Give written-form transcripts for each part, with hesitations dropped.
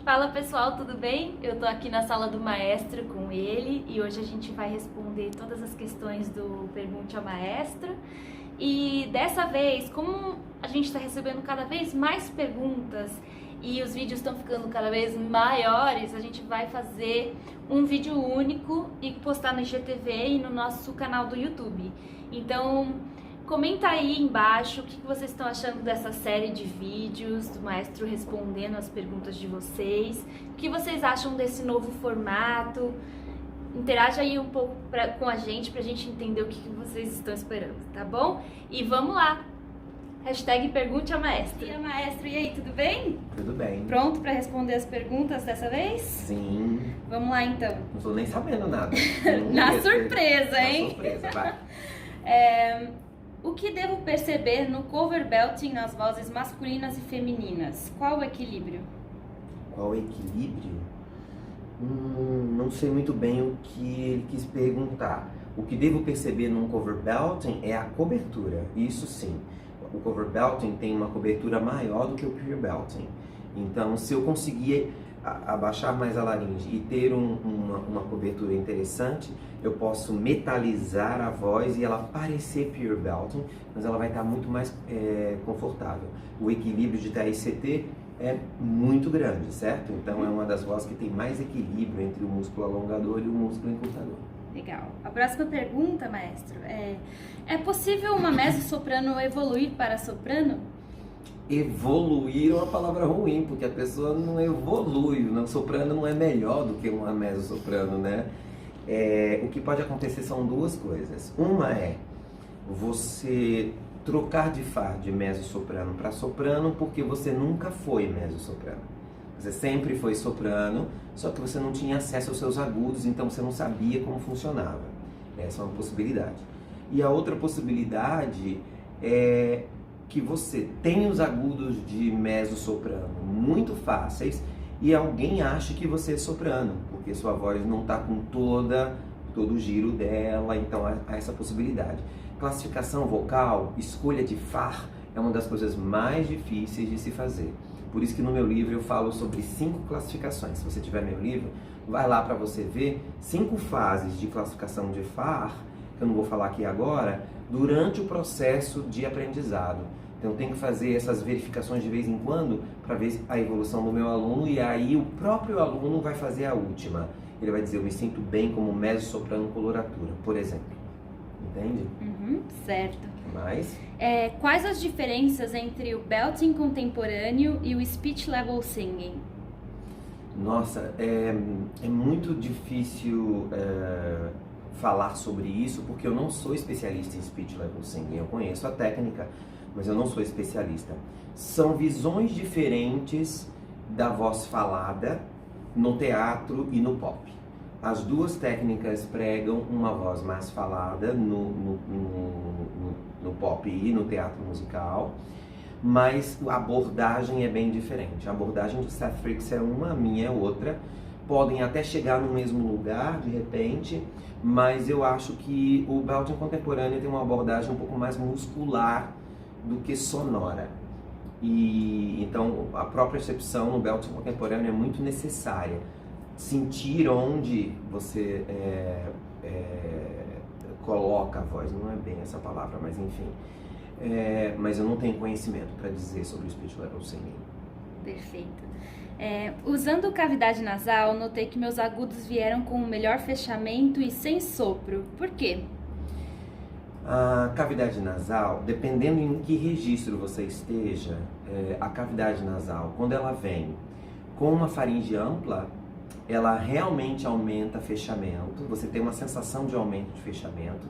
Fala pessoal, tudo bem? Eu tô aqui na sala do maestro com ele e hoje a gente vai responder todas as questões do Pergunte ao Maestro. E dessa vez, como a gente está recebendo cada vez mais perguntas e os vídeos estão ficando cada vez maiores, a gente vai fazer um vídeo único e postar no IGTV e no nosso canal do YouTube. Então, comenta aí embaixo o que vocês estão achando dessa série de vídeos, do maestro respondendo as perguntas de vocês, o que vocês acham desse novo formato. Interaja aí um pouco com a gente pra gente entender o que vocês estão esperando, tá bom? E vamos lá! Hashtag Pergunte ao Maestro. E maestro, e aí, tudo bem? Tudo bem. Pronto pra responder as perguntas dessa vez? Sim. Vamos lá então. Não tô nem sabendo nada. Na surpresa, hein? Na surpresa, vai. O que devo perceber no cover belting nas vozes masculinas e femininas? Qual o equilíbrio? Qual o equilíbrio? Não sei muito bem o que ele quis perguntar. O que devo perceber num cover belting é a cobertura, isso sim. O cover belting tem uma cobertura maior do que o pure belting. Então, se eu conseguir abaixar mais a laringe e ter uma cobertura interessante, eu posso metalizar a voz e ela parecer pure belting, mas ela vai estar muito mais confortável. O equilíbrio de TICT é muito grande, certo? Então é uma das vozes que tem mais equilíbrio entre o músculo alongador e o músculo encurtador. Legal. A próxima pergunta, maestro, é possível uma mezzo-soprano evoluir para soprano? Evoluir é uma palavra ruim, porque a pessoa não evolui, o soprano não é melhor do que uma mezzo-soprano, né? O que pode acontecer são duas coisas. Uma é você trocar de Fá de mezzo-soprano para soprano porque você nunca foi mezzo-soprano. Você sempre foi soprano, só que você não tinha acesso aos seus agudos, então você não sabia como funcionava. Essa é uma possibilidade. E a outra possibilidade é que você tem os agudos de mezzo-soprano muito fáceis e alguém acha que você é soprano, porque sua voz não está com todo o giro dela, então há essa possibilidade. Classificação vocal, escolha de Fá é uma das coisas mais difíceis de se fazer. Por isso que no meu livro eu falo sobre 5 classificações. Se você tiver meu livro, vai lá para você ver 5 fases de classificação de Fá, que eu não vou falar aqui agora, durante o processo de aprendizado. Então tem que fazer essas verificações de vez em quando para ver a evolução do meu aluno e aí o próprio aluno vai fazer a última. Ele vai dizer, eu me sinto bem como mezzo-soprano coloratura, por exemplo. Entende? Certo. Mas... quais as diferenças entre o belting contemporâneo e o speech level singing? Nossa, é muito difícil falar sobre isso porque eu não sou especialista em speech level singing. Eu conheço a técnica, mas eu não sou especialista. São visões diferentes da voz falada no teatro e no pop. As duas técnicas pregam uma voz mais falada no pop e no teatro musical, mas a abordagem é bem diferente. A abordagem do Seth Fricks é uma, a minha é outra. Podem até chegar no mesmo lugar, de repente, mas eu acho que o belting contemporâneo tem uma abordagem um pouco mais muscular do que sonora. E então a própria percepção no belting contemporâneo é muito necessária. Sentir onde você coloca a voz, não é bem essa palavra, mas enfim. Mas eu não tenho conhecimento para dizer sobre o speech level singing. Perfeito. Usando cavidade nasal, notei que meus agudos vieram com um melhor fechamento e sem sopro. Por quê? A cavidade nasal, dependendo em que registro você esteja, a cavidade nasal, quando ela vem com uma faringe ampla, ela realmente aumenta fechamento, você tem uma sensação de aumento de fechamento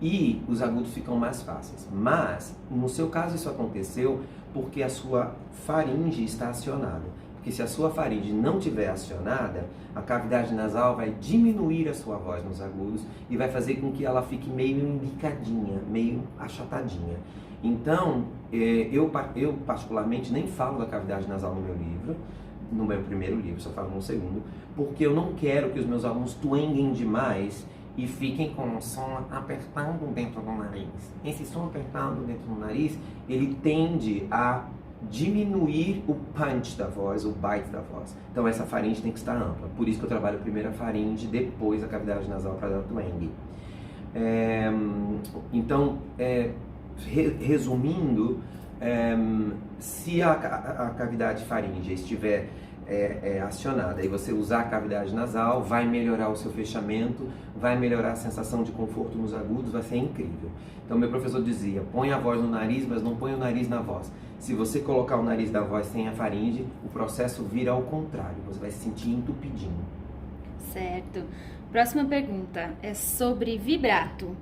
e os agudos ficam mais fáceis. Mas, no seu caso, isso aconteceu porque a sua faringe está acionada. Porque se a sua faringe não estiver acionada, a cavidade nasal vai diminuir a sua voz nos agudos e vai fazer com que ela fique meio embicadinha, meio achatadinha. Então, eu particularmente nem falo da cavidade nasal no meu livro, no meu primeiro livro, só falo no segundo, porque eu não quero que os meus alunos tuenguem demais e fiquem com o som apertado dentro do nariz. Esse som apertado dentro do nariz, ele tende a diminuir o punch da voz, o bite da voz. Então essa faringe tem que estar ampla. Por isso que eu trabalho primeiro a faringe, depois a cavidade nasal para dar o twang. Então, resumindo, se a cavidade faríngea estiver acionada e você usar a cavidade nasal, vai melhorar o seu fechamento, vai melhorar a sensação de conforto nos agudos, vai ser incrível. Então meu professor dizia, põe a voz no nariz, mas não põe o nariz na voz. Se você colocar o nariz da voz sem a faringe, o processo vira ao contrário, você vai se sentir entupidinho. Certo. Próxima pergunta é sobre vibrato.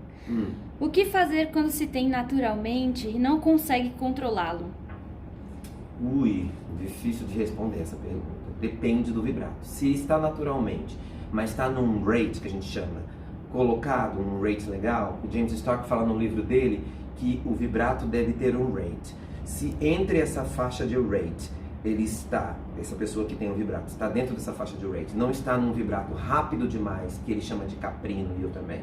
O que fazer quando se tem naturalmente e não consegue controlá-lo? Difícil de responder essa pergunta. Depende do vibrato. Se está naturalmente, mas está num rate que a gente chama, colocado num rate legal, o James Stark fala no livro dele que o vibrato deve ter um rate. Se entre essa faixa de rate, essa pessoa que tem o vibrato, está dentro dessa faixa de rate, não está num vibrato rápido demais, que ele chama de caprino, e eu também,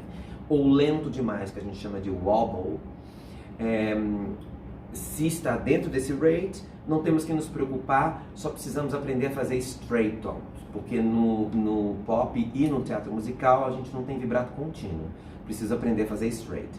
ou lento demais, que a gente chama de wobble, se está dentro desse rate, não temos que nos preocupar, só precisamos aprender a fazer straight tones, porque no pop e no teatro musical a gente não tem vibrato contínuo, precisa aprender a fazer straight.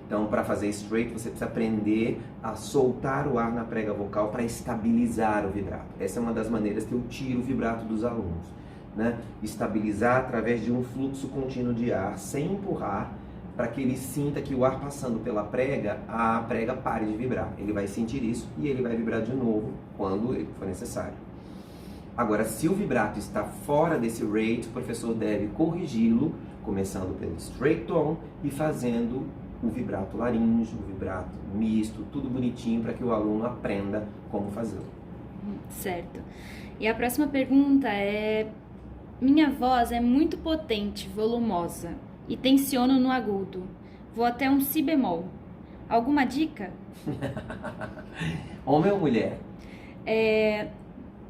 Então, para fazer straight, você precisa aprender a soltar o ar na prega vocal para estabilizar o vibrato. Essa é uma das maneiras que eu tiro o vibrato dos alunos, né? Estabilizar através de um fluxo contínuo de ar, sem empurrar, para que ele sinta que o ar passando pela prega, a prega pare de vibrar. Ele vai sentir isso e ele vai vibrar de novo quando for necessário. Agora, se o vibrato está fora desse rate, o professor deve corrigi-lo, começando pelo straight tone e fazendo o vibrato laríngeo, o vibrato misto, tudo bonitinho para que o aluno aprenda como fazê-lo. Certo. E a próxima pergunta é: minha voz é muito potente, volumosa e tensiono no agudo. Vou até um si bemol. Alguma dica? Homem ou mulher?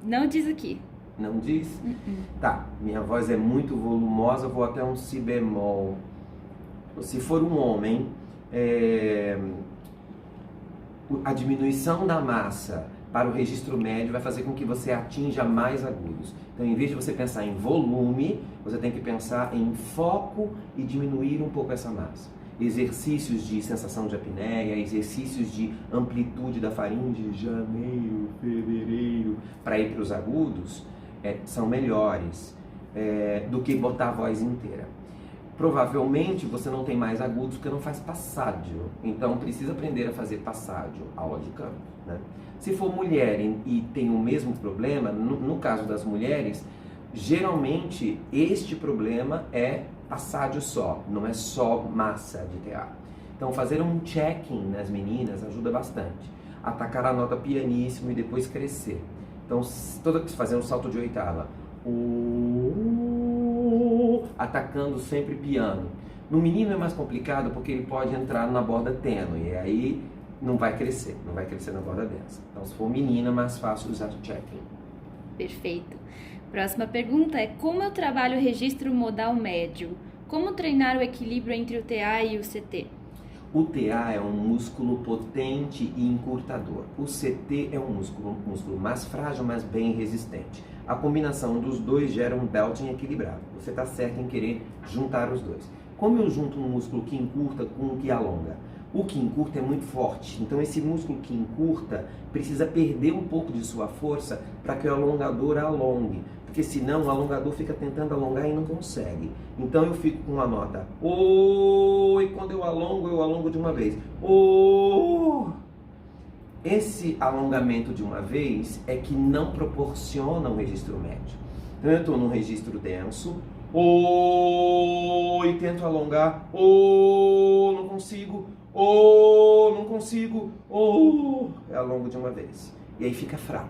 Não diz aqui. Não diz? Tá, minha voz é muito volumosa, vou até um si bemol. Se for um homem, a diminuição da massa para o registro médio vai fazer com que você atinja mais agudos. Então, em vez de você pensar em volume, você tem que pensar em foco e diminuir um pouco essa massa. Exercícios de sensação de apneia, exercícios de amplitude da faringe, janeiro, fevereiro, para ir para os agudos, são melhores do que botar a voz inteira. Provavelmente você não tem mais agudos porque não faz passádio, então precisa aprender a fazer passádio, aula de canto, né? Se for mulher e tem o mesmo problema, no caso das mulheres, geralmente este problema é passádio só, não é só massa de teatro. Então fazer um check-in nas meninas ajuda bastante. Atacar a nota pianíssimo e depois crescer. Então toda vez que fazer um salto de oitava, atacando sempre piano. No menino é mais complicado porque ele pode entrar na borda tênue e aí não vai crescer na borda densa. Então se for menina é mais fácil usar check-in. Perfeito. Próxima pergunta é: como eu trabalho o registro modal médio? Como treinar o equilíbrio entre o TA e o CT? O TA é um músculo potente e encurtador. O CT é um músculo mais frágil, mas bem resistente. A combinação dos dois gera um belting equilibrado. Você está certo em querer juntar os dois. Como eu junto um músculo que encurta com o que alonga? O que encurta é muito forte, então esse músculo que encurta precisa perder um pouco de sua força para que o alongador alongue, porque senão o alongador fica tentando alongar e não consegue. Então eu fico com uma nota e quando eu alongo de uma vez. Esse alongamento de uma vez é que não proporciona um registro médio. Então eu estou num registro denso, e tento alongar, não consigo, eu alongo de uma vez. E aí fica fraco.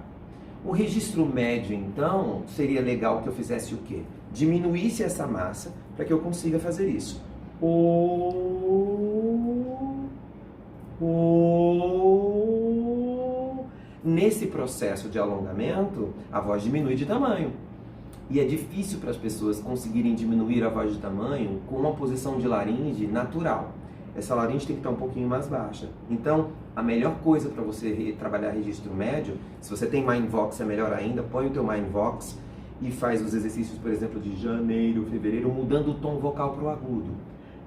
O registro médio, então, seria legal que eu fizesse o quê? Diminuísse essa massa para que eu consiga fazer isso. Nesse processo de alongamento, a voz diminui de tamanho. E é difícil para as pessoas conseguirem diminuir a voz de tamanho com uma posição de laringe natural. essa laringe tem que estar um pouquinho mais baixa. Então, a melhor coisa para você trabalhar registro médio, se você tem Mindvox é melhor ainda, põe o teu Mindvox e faz os exercícios, por exemplo, de janeiro, fevereiro, mudando o tom vocal para o agudo.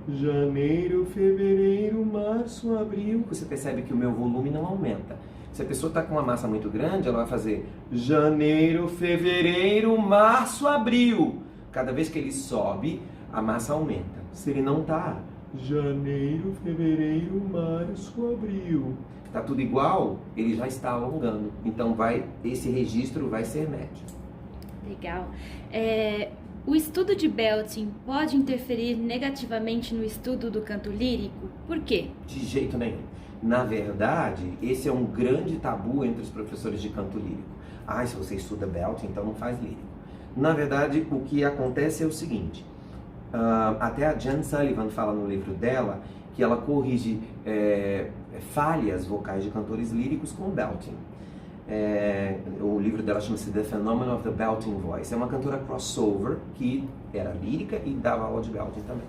Janeiro, fevereiro, março, abril. Você percebe que o meu volume não aumenta. Se a pessoa está com uma massa muito grande, ela vai fazer janeiro, fevereiro, março, abril. Cada vez que ele sobe, a massa aumenta. Se ele não está, janeiro, fevereiro, março, abril. Está tudo igual, ele já está alongando. Então esse registro vai ser médio. Legal. O estudo de belting pode interferir negativamente no estudo do canto lírico? Por quê? De jeito nenhum. Na verdade, esse é um grande tabu entre os professores de canto lírico. Se você estuda belting, então não faz lírico. Na verdade, o que acontece é o seguinte. Até a Jan Sullivan fala no livro dela que ela corrige falhas vocais de cantores líricos com belting. O livro dela chama-se The Phenomenon of the Belting Voice. É uma cantora crossover que era lírica e dava aula de belting também.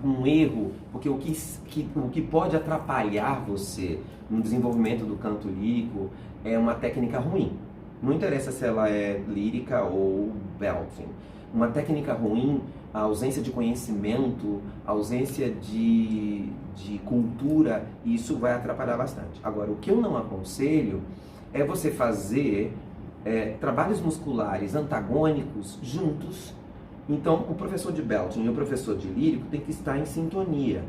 Um erro, porque o que pode atrapalhar você no desenvolvimento do canto lírico é uma técnica ruim. Não interessa se ela é lírica ou belting. Uma técnica ruim, a ausência de conhecimento, a ausência de cultura, isso vai atrapalhar bastante. Agora, o que eu não aconselho é você fazer trabalhos musculares antagônicos juntos. Então, o professor de belting e o professor de lírico tem que estar em sintonia.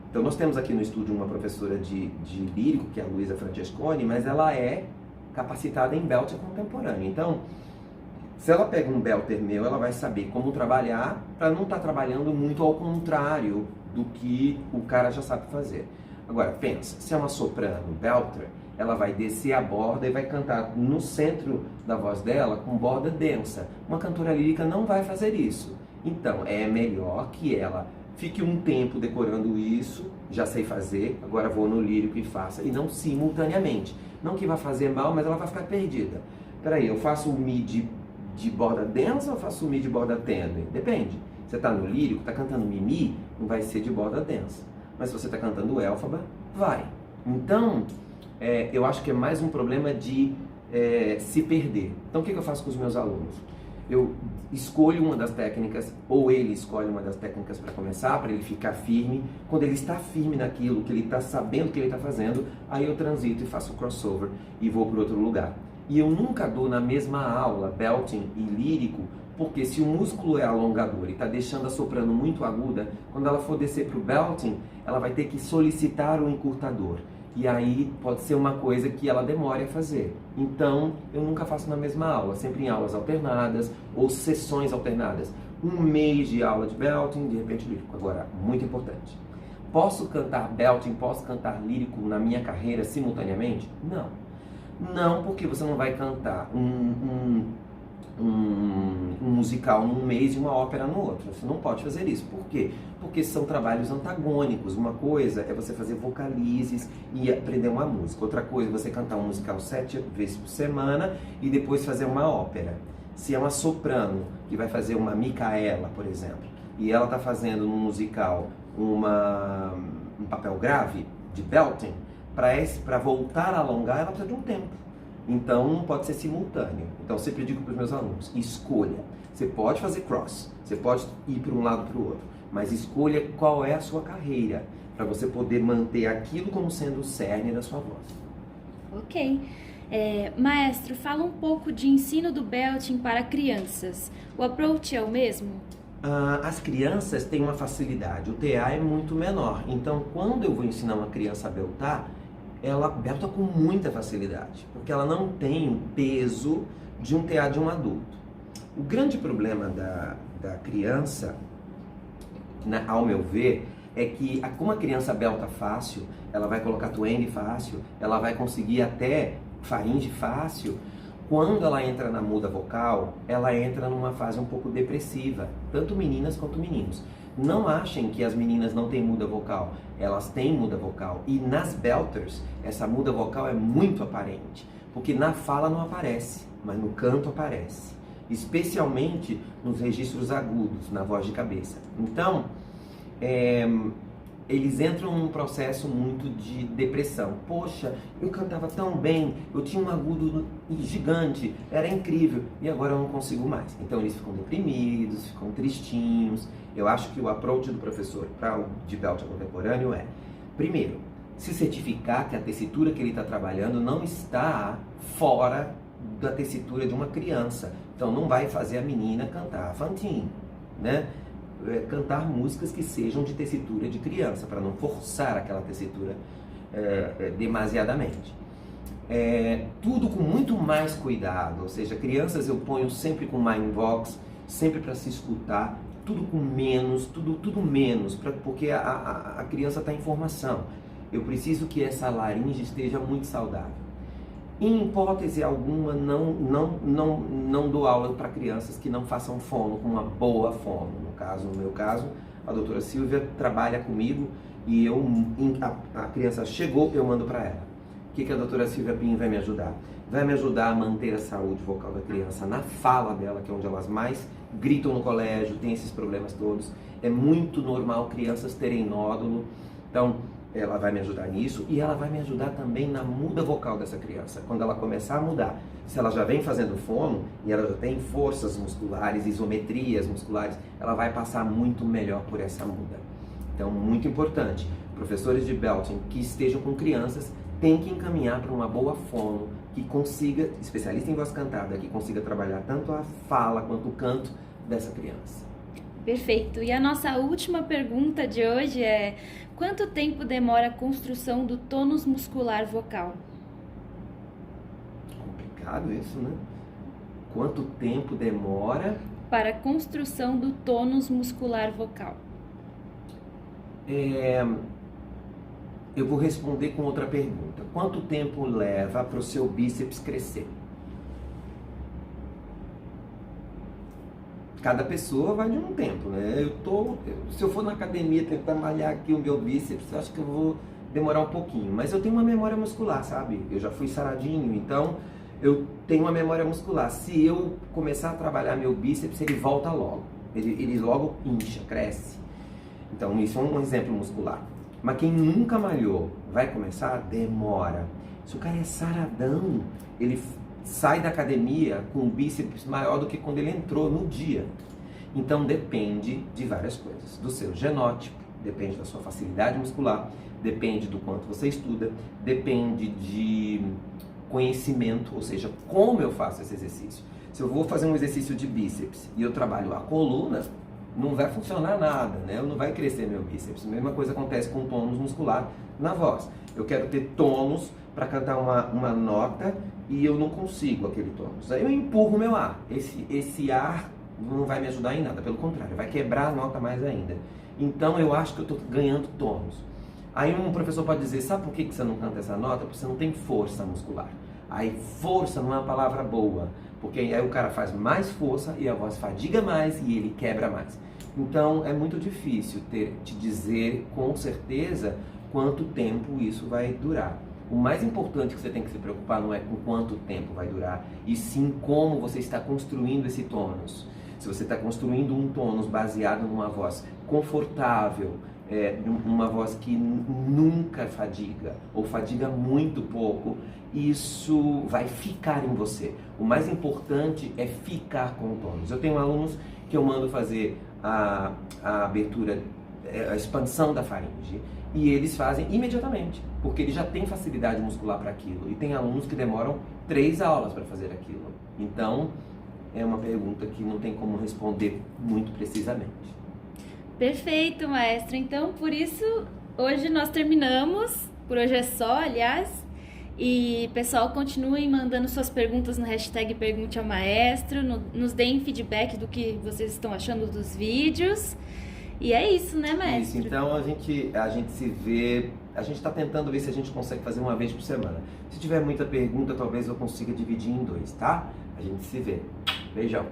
Então, nós temos aqui no estúdio uma professora de lírico, que é a Luísa Francesconi, mas ela é capacitada em belting contemporâneo. Então, se ela pega um belter meu, ela vai saber como trabalhar para não estar trabalhando muito ao contrário do que o cara já sabe fazer. Agora, pensa, se é uma soprano belter, ela vai descer a borda e vai cantar no centro da voz dela com borda densa. Uma cantora lírica não vai fazer isso. Então, é melhor que ela fique um tempo decorando isso, já sei fazer, agora vou no lírico e faça, e não simultaneamente. Não que vai fazer mal, mas ela vai ficar perdida. Peraí, eu faço o Mi de borda densa ou faço o Mi de borda tênue? Depende. Você está no lírico, está cantando Mi, não vai ser de borda densa. Mas se você está cantando Elphaba, vai. Então, eu acho que é mais um problema de se perder. Então, o que eu faço com os meus alunos? Eu escolho uma das técnicas, ou ele escolhe uma das técnicas para começar, para ele ficar firme. Quando ele está firme naquilo, que ele está sabendo o que ele está fazendo, aí eu transito e faço o crossover e vou para outro lugar. E eu nunca dou na mesma aula belting e lírico, porque se o músculo é alongador e está deixando a soprano muito aguda, quando ela for descer para o belting, ela vai ter que solicitar o encurtador. E aí pode ser uma coisa que ela demore a fazer. Então, eu nunca faço na mesma aula, sempre em aulas alternadas ou sessões alternadas. Um mês de aula de belting, de repente lírico. Agora, muito importante. Posso cantar belting, posso cantar lírico na minha carreira simultaneamente? Não. Não, porque você não vai cantar um musical num mês e uma ópera no outro. Você não pode fazer isso. Por quê? Porque são trabalhos antagônicos. Uma coisa é você fazer vocalizes e aprender uma música. Outra coisa é você cantar um musical 7 vezes por semana e depois fazer uma ópera. Se é uma soprano que vai fazer uma Micaela, por exemplo, e ela está fazendo no musical um papel grave de belting, para voltar a alongar, ela precisa de um tempo. Então, não pode ser simultâneo. Então, eu sempre digo para os meus alunos, escolha. Você pode fazer cross, você pode ir para um lado para o outro, mas escolha qual é a sua carreira, para você poder manter aquilo como sendo o cerne da sua voz. Ok. Maestro, fala um pouco de ensino do belting para crianças. O approach é o mesmo? As crianças têm uma facilidade, o TA é muito menor. Então, quando eu vou ensinar uma criança a beltar, ela belta com muita facilidade, porque ela não tem o peso de um TA de um adulto. O grande problema da criança, ao meu ver, é que como a criança belta fácil, ela vai colocar twang fácil, ela vai conseguir até faringe fácil. Quando ela entra na muda vocal, ela entra numa fase um pouco depressiva, tanto meninas quanto meninos. Não achem que as meninas não têm muda vocal, elas têm muda vocal. E nas belters, essa muda vocal é muito aparente, porque na fala não aparece, mas no canto aparece. Especialmente nos registros agudos, na voz de cabeça. Então, eles entram num processo muito de depressão. Poxa, eu cantava tão bem, eu tinha um agudo gigante, era incrível, e agora eu não consigo mais. Então eles ficam deprimidos, ficam tristinhos. Eu acho que o approach do professor para o de Belting contemporâneo é, primeiro, se certificar que a tessitura que ele está trabalhando não está fora da tessitura de uma criança. Então não vai fazer a menina cantar Fantine, né? Cantar músicas que sejam de tessitura de criança, para não forçar aquela tessitura demasiadamente. Tudo com muito mais cuidado, ou seja, crianças eu ponho sempre com Mindvox, sempre para se escutar, tudo com menos, tudo menos, porque a criança está em formação. Eu preciso que essa laringe esteja muito saudável. Em hipótese alguma, não dou aula para crianças que não façam fono, com uma boa fono. No meu caso, a doutora Silvia trabalha comigo e a criança chegou, eu mando para ela. O que a doutora Silvia Pinho vai me ajudar? Vai me ajudar a manter a saúde vocal da criança na fala dela, que é onde elas mais gritam no colégio, tem esses problemas todos. É muito normal crianças terem nódulo, então ela vai me ajudar nisso e ela vai me ajudar também na muda vocal dessa criança. Quando ela começar a mudar, se ela já vem fazendo fono e ela já tem forças musculares, isometrias musculares, ela vai passar muito melhor por essa muda. Então, muito importante, professores de Belting que estejam com crianças têm que encaminhar para uma boa fono, que consiga, especialista em voz cantada, que consiga trabalhar tanto a fala quanto o canto dessa criança. Perfeito. E a nossa última pergunta de hoje é: quanto tempo demora a construção do tônus muscular vocal? Complicado isso, né? Quanto tempo demora para a construção do tônus muscular vocal? Eu vou responder com outra pergunta. Quanto tempo leva para o seu bíceps crescer? Cada pessoa vai de um tempo, né? Se eu for na academia tentar malhar aqui o meu bíceps, eu acho que eu vou demorar um pouquinho. Mas eu tenho uma memória muscular, sabe? Eu já fui saradinho, então eu tenho uma memória muscular. Se eu começar a trabalhar meu bíceps, ele volta logo. Ele logo incha, cresce. Então isso é um exemplo muscular. Mas quem nunca malhou, vai começar? Demora. Se o cara é saradão, ele sai da academia com o bíceps maior do que quando ele entrou no dia. Então depende de várias coisas. Do seu genótipo, depende da sua facilidade muscular, depende do quanto você estuda, depende de conhecimento, ou seja, como eu faço esse exercício. Se eu vou fazer um exercício de bíceps e eu trabalho a coluna, não vai funcionar nada, né? Não vai crescer meu bíceps. A mesma coisa acontece com o tônus muscular na voz. Eu quero ter tônus para cantar uma nota e eu não consigo aquele tônus. Aí eu empurro meu ar. Esse ar não vai me ajudar em nada, pelo contrário, vai quebrar a nota mais ainda. Então eu acho que eu estou ganhando tônus. Aí um professor pode dizer, sabe por que você não canta essa nota? Porque você não tem força muscular. Aí força não é uma palavra boa, porque aí o cara faz mais força e a voz fadiga mais e ele quebra mais. Então é muito difícil te dizer com certeza quanto tempo isso vai durar. O mais importante que você tem que se preocupar não é com quanto tempo vai durar, e sim como você está construindo esse tônus. Se você está construindo um tônus baseado numa voz confortável, uma voz que nunca fadiga, ou fadiga muito pouco, isso vai ficar em você. O mais importante é ficar com o tônus. Eu tenho alunos que eu mando fazer a abertura, a expansão da faringe, e eles fazem imediatamente, porque eles já têm facilidade muscular para aquilo. E tem alunos que demoram 3 aulas para fazer aquilo. Então, é uma pergunta que não tem como responder muito precisamente. Perfeito, maestro. Então, por isso, hoje nós terminamos. Por hoje é só, aliás. E, pessoal, continuem mandando suas perguntas no hashtag Pergunte ao Maestro. Nos deem feedback do que vocês estão achando dos vídeos. E é isso, né, maestro? Isso, então a gente se vê, a gente está tentando ver se a gente consegue fazer uma vez por semana. Se tiver muita pergunta, talvez eu consiga dividir em 2, tá? A gente se vê. Beijão!